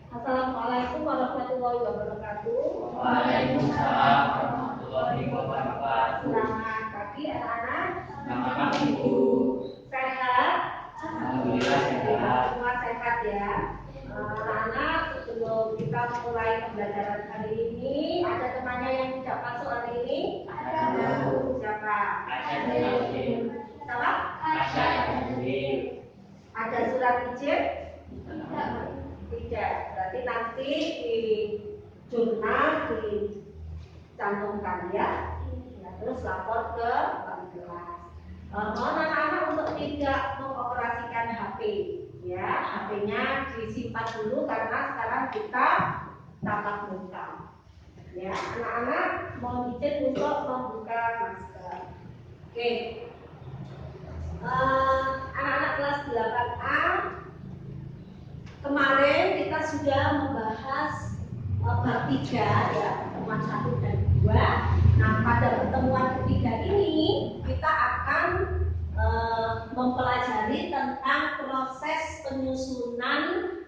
Assalamualaikum warahmatullahi wabarakatuh. Waalaikumsalam warahmatullahi wabarakatuh. Selamat pagi anak-anak. Selamat pagi Bu. Sehat? Alhamdulillah sehat. Semua sehat ya. Anak-anak, sebelum kita mulai pembelajaran hari ini, ada temannya yang tidak masuk hari ini? Ada. Siapa? Asya dan Siapa? Asya dan Ada surat izin? Tidak. Berarti nanti di jurnal dicantumkan ya. Terus lapor ke wali kelas. Mohon anak-anak untuk tidak mengoperasikan HP ya. HP-nya disimpan dulu karena sekarang kita tatap muka. Ya, anak-anak mohon izin untuk membuka masker. Oke. Anak-anak kelas 8A, kemarin kita sudah membahas bab 3 ya, pertemuan 1 dan 2. Nah, pada pertemuan ketiga ini kita akan mempelajari tentang proses penyusunan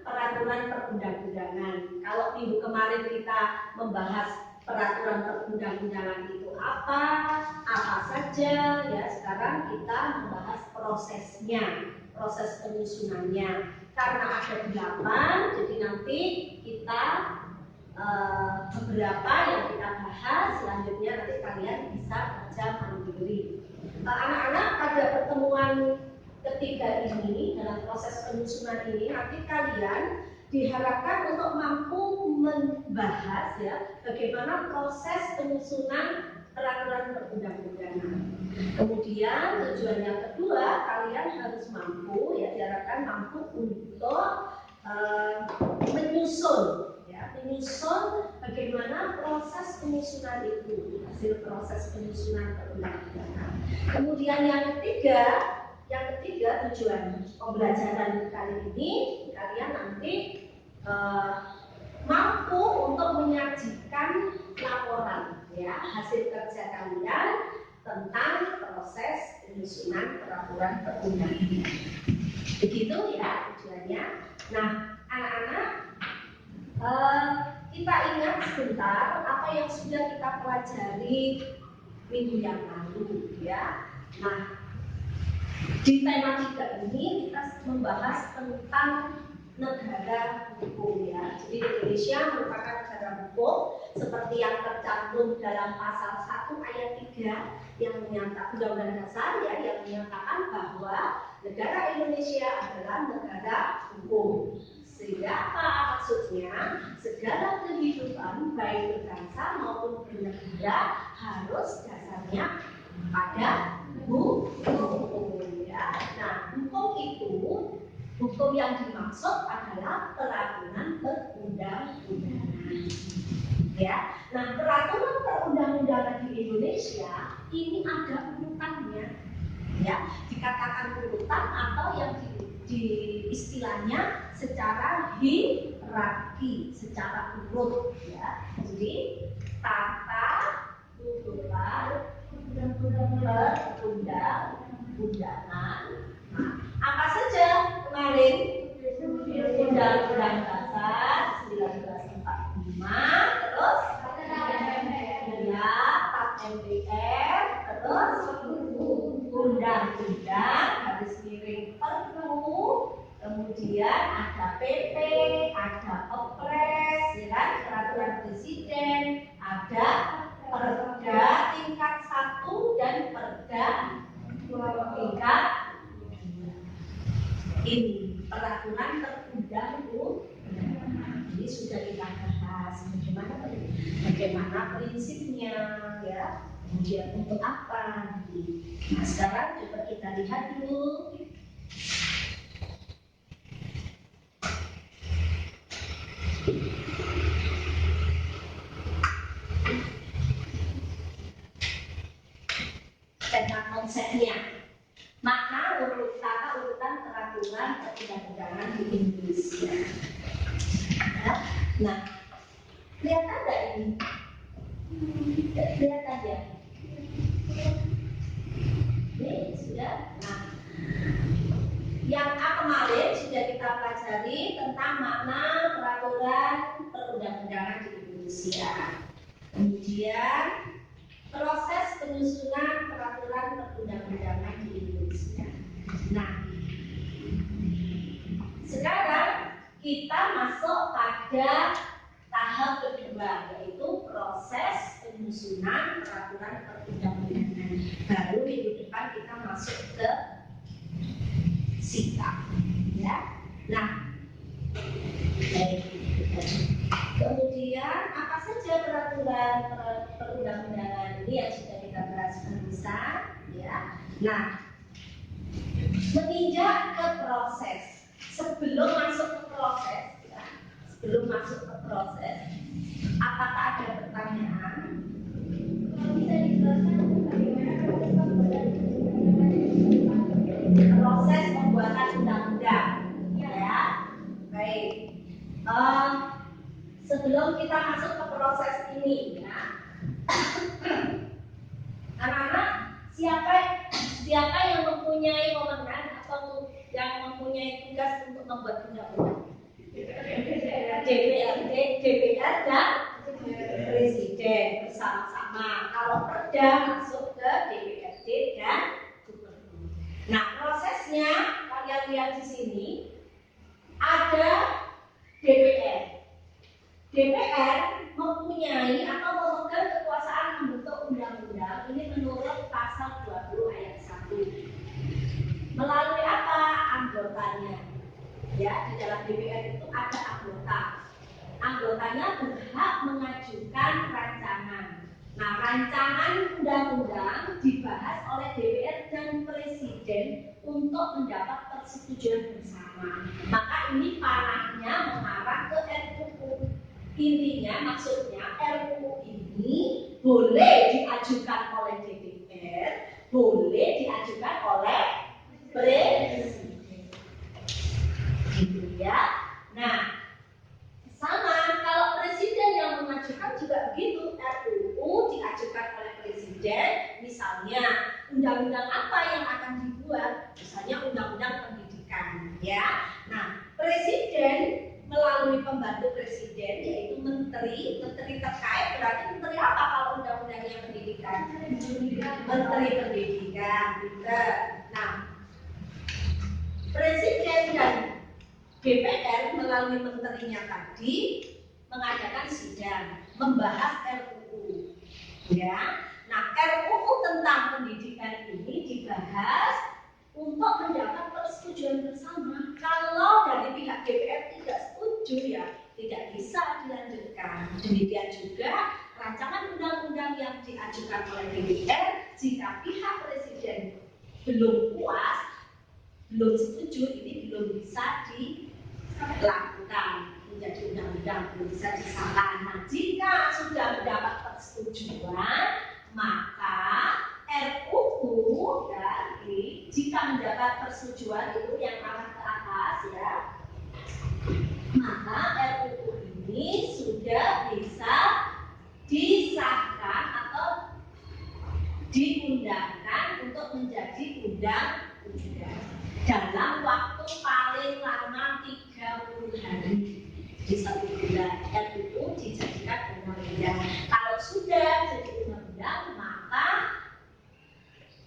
peraturan perundang-undangan. Kalau minggu kemarin kita membahas peraturan perundang-undangan itu apa saja ya, sekarang kita membahas prosesnya, proses penyusunannya. Karena ada 8, jadi nanti kita beberapa yang kita bahas, selanjutnya nanti kalian bisa baca mandiri. Anak-anak, pada pertemuan ketiga ini, dalam proses penyusunan ini, nanti kalian diharapkan untuk mampu membahas ya bagaimana proses penyusunan peraturan perundang-undangan. Kemudian tujuan yang kedua, kalian harus mampu ya, diharapkan mampu untuk menyusun bagaimana proses penyusunan itu, hasil proses penyusunan perundang-undangan. Kemudian yang ketiga tujuan pembelajaran kali ini, kalian nanti mampu untuk menyajikan laporan ya, hasil kerja kalian tentang proses penyusunan peraturan perundang-undangan. Begitu ya tujuannya. Nah, anak-anak, kita ingat sebentar apa yang sudah kita pelajari minggu yang lalu ya. Nah, di tema 3 ini kita membahas tentang negara hukum ya. Jadi Indonesia merupakan negara hukum seperti yang tercantum dalam pasal 1 ayat 3 yang menyatakan Undang-Undang Dasar ya, yang menyatakan bahwa negara Indonesia adalah negara hukum. Sehingga apa maksudnya? Segala kehidupan baik berbangsa maupun bernegara harus dasarnya pada hukum ya. Nah, hukum yang dimaksud adalah peraturan perundang-undangan. Ya. Nah, peraturan perundang-undangan di Indonesia ini ada urutannya. Ya, dikatakan urutan atau yang di istilahnya secara hierarki, secara urut ya. Jadi tata urutan perundang-undangan. Nah, apa saja kemarin? Undang-Undang Dasar 1945, terus ya, TAP MPR, terus undang-undang garis miring Perpu, kemudian ada PP, ada Kepres, ya kan, peraturan presiden, ada Perda tingkat 1 dan Perda tingkat 2. Ini peraturan perundang-undangan. Jadi sudah kita bahas bagaimana prinsipnya ya, kemudian untuk apa. Nah, sekarang coba kita lihat dulu. Tentang konsepnya, makna tata urutan peraturan perundang-undangan di Indonesia. Nah, kelihatan nggak ini? Kelihatan ya? Ini sudah. Nah, yang kemarin sudah kita pelajari tentang makna peraturan peraturan perundang-undangan di Indonesia. Kemudian proses penyusunan peraturan perundang-undangan di Indonesia. Nah, sekarang kita masuk pada tahap kedua, yaitu proses penyusunan peraturan perundang-undangan. Baru minggu depan kita masuk ke sikap, ya. Nah, kemudian apa saja peraturan perundang-undangan ini yang sudah kita bahas barusan, ya. Nah, meninjau ke proses. Sebelum masuk ke proses, ya, apakah ada pertanyaan? Kalau bisa dijelaskan bagaimana proses pembuatan undang-undang, ya. Baik. Sebelum kita masuk ke proses ini, ya, anak-anak, siapa yang mempunyai wewenang atau yang mempunyai tugas untuk membuat undang-undang? DPR dan Presiden bersama-sama. Kalau perda masuk ke DPRD dan Gubernur. Nah, prosesnya kalian lihat di sini ada DPR. DPR mempunyai atau memegang kekuasaan membentuk undang-undang ini menurut pasal 20 ayat 1. Melalui apa anggotanya? Ya, di dalam DPR itu ada anggota. Anggotanya berhak mengajukan rancangan. Nah, rancangan undang-undang dibahas oleh DPR dan Presiden untuk mendapat persetujuan bersama. Maka ini panahnya mengarah ke RUU. Intinya, maksudnya RUU ini boleh diajukan oleh DPR, boleh diajukan oleh Presiden. Gitu ya. Nah, sama kalau Presiden yang mengajukan juga begitu. RUU diajukan oleh Presiden, misalnya undang-undang apa yang akan dibuat, misalnya undang-undang pendidikan, ya. Nah, Presiden melalui pembantu Presiden yaitu menteri terkait. Berarti menteri apa kalau undang-undangnya pendidikan? Menteri Pendidikan, betul. Nah, Presiden dan DPR melalui menterinya tadi mengadakan sidang membahas RUU, ya. Nah, RUU tentang pendidikan ini dibahas untuk mendapat persetujuan bersama. Kalau dari pihak DPR tidak setuju, ya tidak bisa dilanjutkan. Demikian juga rancangan undang-undang yang diajukan oleh DPR, jika pihak Presiden belum puas, belum setuju, ini belum bisa dilakukan menjadi undang-undang, belum bisa disahkan. Nah, jika sudah mendapat persetujuan, maka RUU dari jika mendapat persetujuan itu yang arah ke atas, ya, maka RUU ini sudah bisa disahkan atau diundangkan untuk menjadi undang-undang dalam waktu paling lama 30 hari di 1 bulan. RUU dijadikan undang-undang. Kalau sudah jadi undang-undang, maka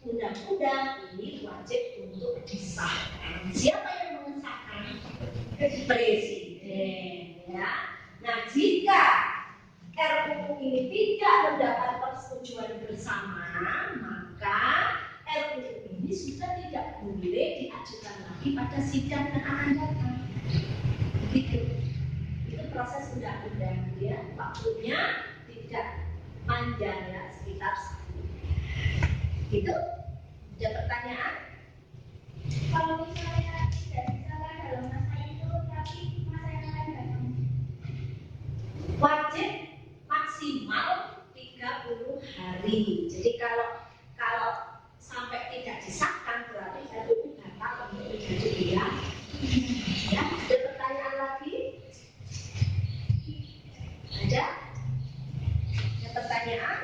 undang-undang ini wajib untuk disahkan. Siapa yang mengesahkan? Presiden, ya. Nah, jika RUU ini tidak mendapat persetujuan bersama, maka RUU ini sudah tidak boleh diajukan lagi pada sidang yang akan datang. Begitu. Itu proses undang-undang, ya. Waktunya tidak panjang, ya, sekitar 1. Itu ada pertanyaan? Kalau misalnya tidak bisa dalam masa itu, tapi masa yang lain datang, wajib maksimal 30 hari. Jadi kalau sampai tidak disahkan, berarti RUU batal untuk menjadi undang. Ya, ada pertanyaan lagi? Ada? Ada pertanyaan?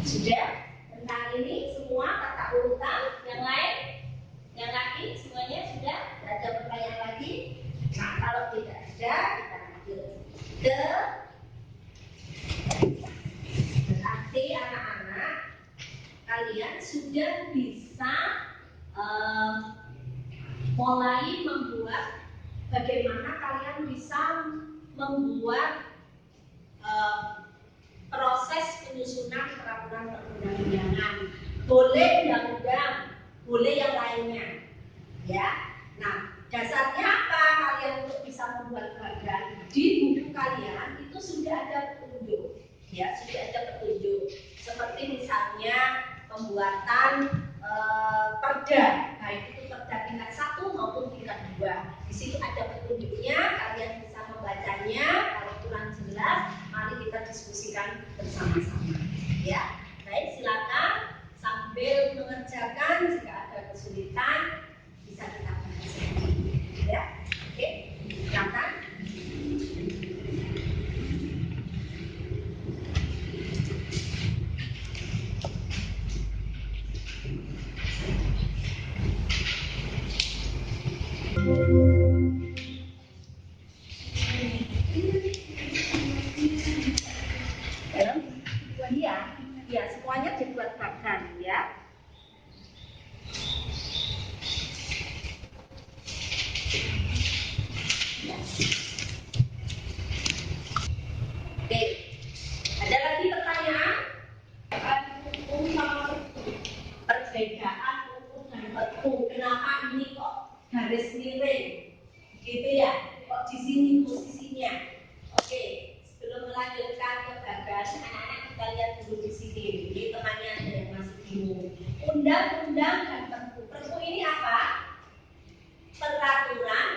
Sudah? Tentang ini semua tata urutan, yang lain? Yang lagi semuanya sudah? Tidak ada pertanyaan lagi? Nah, kalau tidak ada, sudah bisa mulai membuat bagaimana kalian bisa membuat proses penyusunan peraturan perundang-undangan. Boleh undang-undang, boleh yang lainnya, ya. Nah, dasarnya apa kalian untuk bisa membuat bagan? Di buku kalian itu sudah ada petunjuk, ya, sudah ada petunjuk. Seperti misalnya pembuatan perda, baik itu perda tingkat 1 maupun tingkat 2. Di situ ada petunjuknya, kalian bisa membacanya. Kalau kurang jelas, mari kita diskusikan bersama-sama. Ya, baik, silakan sambil mengerjakan. Jika ada kesulitan, bisa kita bahas lagi. Ya, oke, silakan. Ya, semuanya dibuat bagan, ya. Oke, ada lagi pertanyaan? Hukum sama perbedaan hukum dan perpu. Kenapa ini kok garis miring? Gitu ya? Kok di sini posisinya? Oke, sebelum melanjutkan ke bagan, anak-anak kita lihat dulu di sini. Ini temannya ada yang masih bingung. Undang-undang dan perpu. Perpu ini apa? Peraturan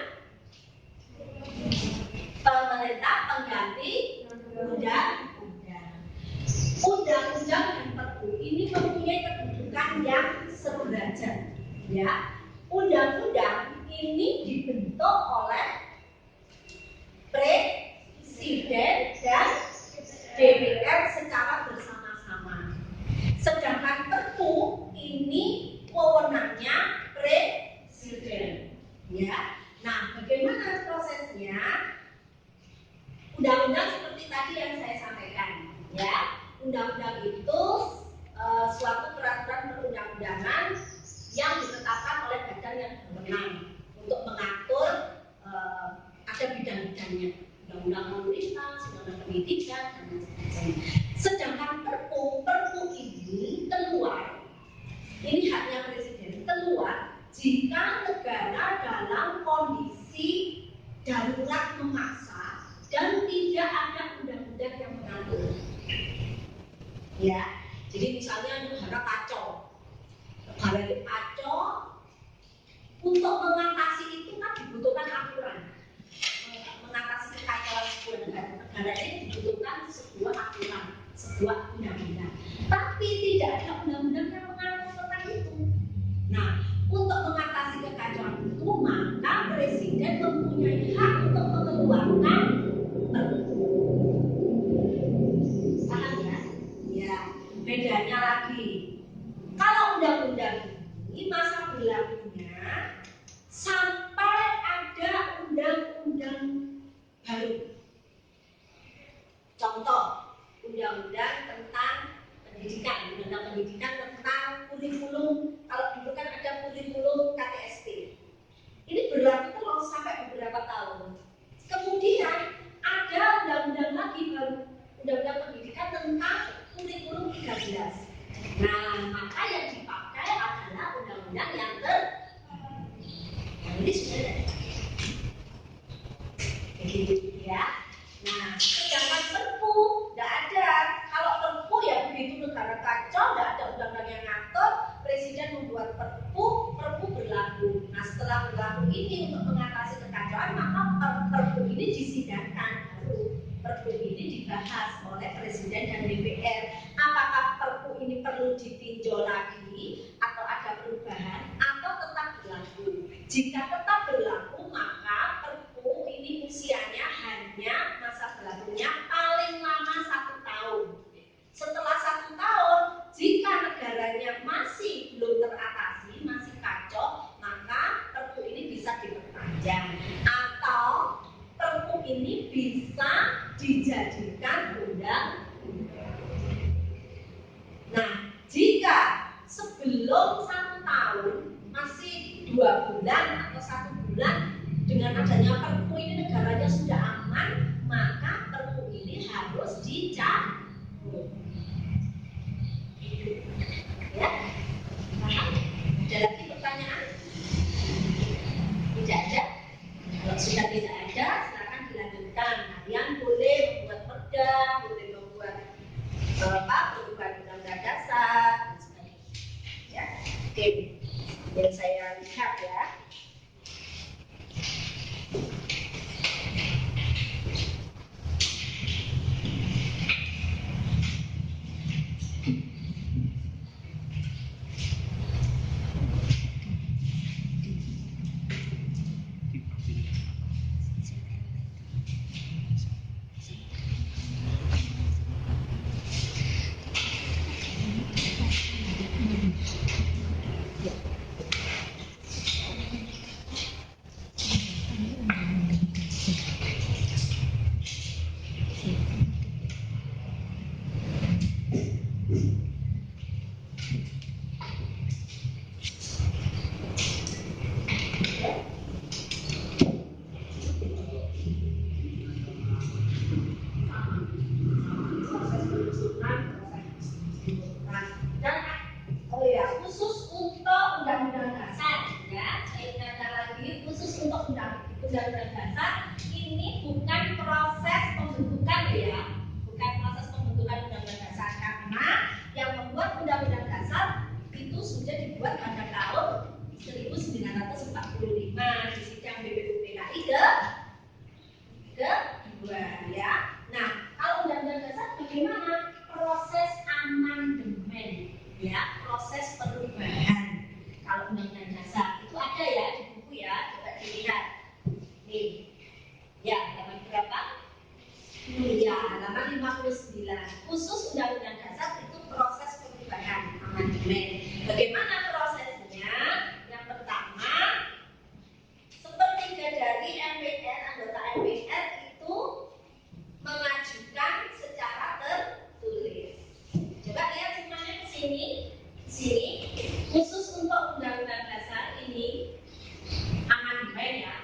pemerintah pengganti undang-undang. Undang-undang dan perpu ini mempunyai kedudukan yang sederajat. Ya, undang-undang ini dibentuk oleh Presiden dan DPR secara bersama-sama. Sedangkan perpu ini wewenangnya Presiden. Ya, nah bagaimana prosesnya? Undang-undang seperti tadi yang saya sampaikan, ya. Undang-undang itu suatu peraturan perundang-undangan yang ditetapkan oleh badan yang berwenang untuk mengatur ada bidang-bidangnya, undang-undang lalu lintas, undang-undang pendidikan, dan sebagainya. Sedangkan perpu ini keluar, ini haknya presiden, keluar jika negara dalam kondisi darurat memaksa dan tidak ada undang-undang yang mengatur. Ya, jadi misalnya negara kacau, negara itu kacau, untuk mengatasi itu kan dibutuhkan aturan. Mengatasi kekacauan sebuah negara ini dibutuhkan sebuah aturan, sebuah undang-undang. Tapi tidak ada undang-undang yang mengatur tentang itu. Nah, untuk mengatasi kekacauan itu, maka presiden mempunyai hak untuk mengeluarkan perpu. Paham ya? Ya, bedanya lagi. Kalau undang-undang ini masa berlakunya sampai ada undang-undang baru. Contoh, undang-undang tentang pendidikan, undang-undang pendidikan tentang kurikulum. Kalau dulu kan ada kurikulum KTSP. Ini berlaku terus sampai beberapa tahun. Kemudian ada undang-undang lagi baru, undang-undang pendidikan tentang kurikulum 13. Nah, maka yang dipakai adalah undang-undang yang ini sudah begitu ya. Nah, sedangkan perpu tidak ada. Kalau perpu ya begitu negara kacau, tidak ada undang-undang yang ngatur, presiden membuat perpu berlaku. Nah, setelah berlaku ini untuk mengatasi kekacauan, maka perpu ini disidangkan. Perpu ini dibahas oleh presiden dan DPR. Apakah perpu ini perlu ditinjau lagi atau ada perubahan atau tetap berlaku? Jika tetap berlaku, maka perpu ini usianya hanya masa berlakunya paling lama 1 tahun. Setelah 1 tahun, jika negaranya masih belum teratasi, masih kacau, maka perpu ini bisa diperpanjang atau perpu ini bisa dijadikan undang-undang. Nah, jika sebelum kalau sudah aman, maka perpu ini harus dicabut. Ya, paham? Ada lagi pertanyaan? Tidak ada? Kalau sudah tidak ada, silakan dilanjutkan. Kalian boleh membuat perda, boleh membuat perubahan undang-undang dasar dan sebagainya. Ya, oke. Yang saya lihat ya. Khusus untuk undang-undang dasar ya, saya ingatkan lagi, khusus untuk undang-undang dasar ini bukan proses pembentukan ya, bukan proses pembentukan undang-undang dasar, karena yang membuat undang-undang dasar itu sudah dibuat pada tahun 1945 di sidang BPUPKI kedua ya. Nah, kalau undang-undang dasar bagaimana proses amandemen ya, proses perubahan. Kalau undang-undang dasar itu ada ya di buku ya, coba dilihat nih ya, halaman berapa? Ya, halaman 59. Khusus undang-undang dasar itu proses perubahan amandemen. Bagaimana prosesnya? Yang pertama, sepertiga dari MPR, anggota MPR itu mengajukan secara tertulis. Coba lihat semuanya ke sini. Sini, khusus untuk undang-undang dasar ini amandemen ya.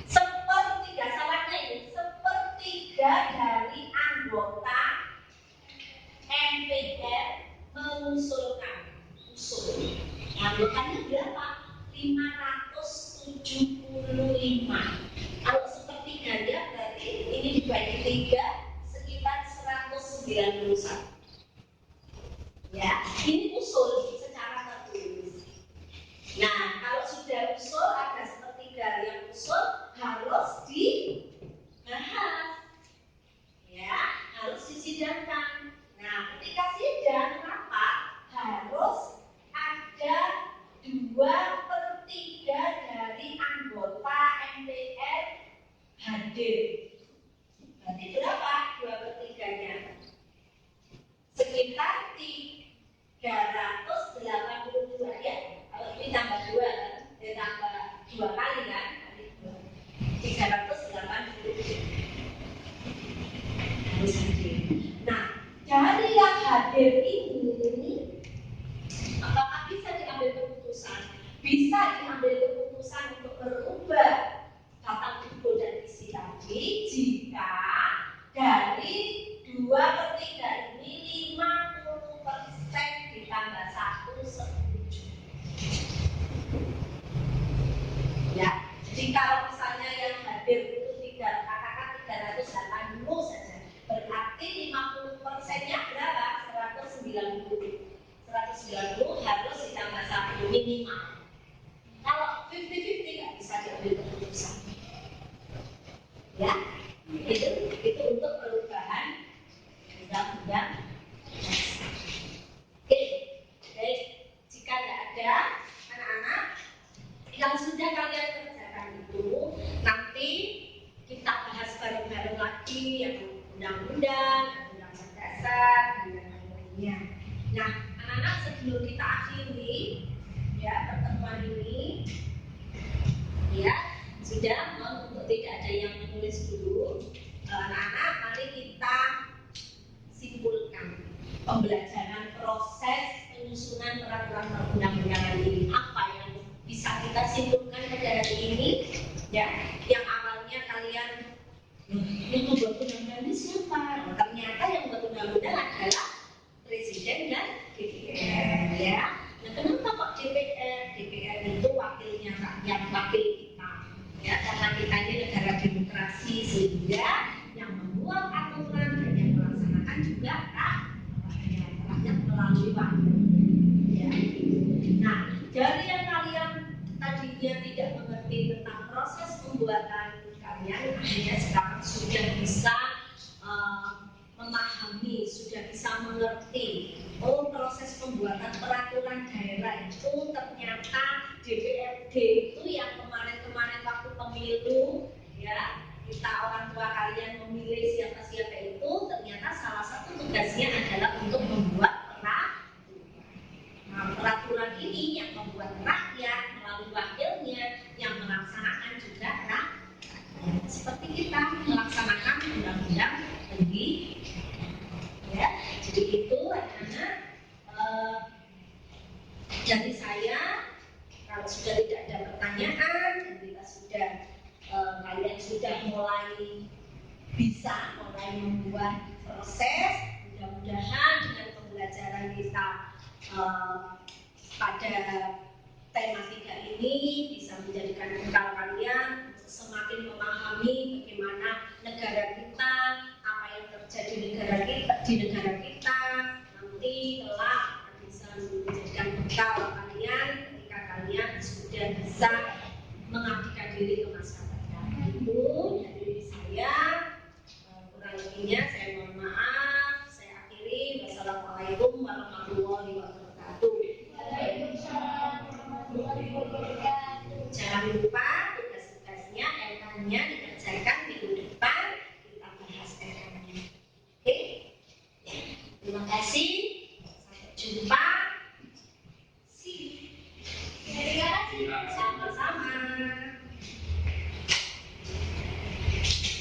Sepertiga, salahnya ini, sepertiga dari anggota MPR mengusulkan usul. Anggotanya berapa? 575. Kalau sepertiganya berarti ini dibagi 3 sekitar 191. Ya, ini usul secara tertulis. Nah, kalau sudah usul, ada sepertiga yang usul harus dibahas, ya, harus disidangkan. Nah, ketika sidang rapat harus ada 2/3 dari anggota MPR hadir. Berarti berapa 2/3-nya? Sekitar 382 ya. Kalau ini tambah 2 kan, tambah 2 kali kan, kali 2. 380 harus hadir. Nah, dari yang hadir ini, apakah bisa diambil keputusan? Bisa diambil keputusan untuk berubah tata tubuh dan isi tadi jika dari 2/3 ini 50% ditambah 1 setuju. Ya, jadi kalau misalnya yang hadir itu katakan 380 saja, berarti 50%-nya berapa? 190. 190 harus ditambah 1 minimal. Kalau 50-50 nggak bisa diambil keputusan. Ya, itu untuk perubahan undang-undang. Oke, baik. Jika tidak ada anak-anak yang sudah kalian kerjakan itu, nanti kita bahas bareng-bareng lagi yang undang-undang, undang-undang dasar, dan lain-lainnya. Nah, anak-anak sebelum kita akhiri ya pertemuan ini, ya sudah untuk tidak ada yang menulis dulu, anak-anak mari kita simpulkan pembelajaran proses penyusunan peraturan perundang-undangan ini. Apa yang bisa kita simpulkan pada hari ini? Ya, yang awalnya kalian itu buat undang-undang ini siapa? Ternyata yang buat undang-undang adalah presiden dan DPR, ya. Nah, kenapa kok DPR? DPR itu wakilnya rakyat, wakil kita, ya. Karena kita ini negara demokrasi, sehingga yang membuat aturan dan yang melaksanakan juga rakyat melalui wakil. Ya. Nah, dari yang kalian tadinya tidak mengerti tentang proses pembuatan, kalian akhirnya sekarang sudah bisa memahami, sudah bisa mengerti. Oh, proses pembuatan peraturan daerah itu ternyata DPRD itu yang kemarin-kemarin waktu pemilu, ya, kita orang tua kalian memilih siapa-siapa itu, ternyata salah satu tugasnya adalah untuk membuat peraturan ini yang membuat rakyat melalui wakilnya, yang melaksanakan juga rakyat. Seperti kita melaksanakan undang-undang negeri, ya. Jadi itu anak-anak, dari saya, kalau sudah tidak ada pertanyaan dan kita sudah kalian sudah mulai bisa membuat proses, mudah-mudahan dengan pembelajaran kita pada tematika ini bisa menjadikan bekal kalian untuk semakin memahami bagaimana negara kita, apa yang terjadi di negara kita nanti kelak bisa menjadikan bekal kalian ketika kalian sudah bisa mengabdikan diri ke masyarakat. Itu dari saya, kurang lebihnya saya mohon maaf. Saya akhiri. Wassalamualaikum warahmatullahi wabarakatuh. Jangan lupa tugas-tugasnya, RK-nya dikerjakan minggu depan, kita bahas RK-nya. Oke? Terima kasih. Sampai jumpa. See you. Terima kasih.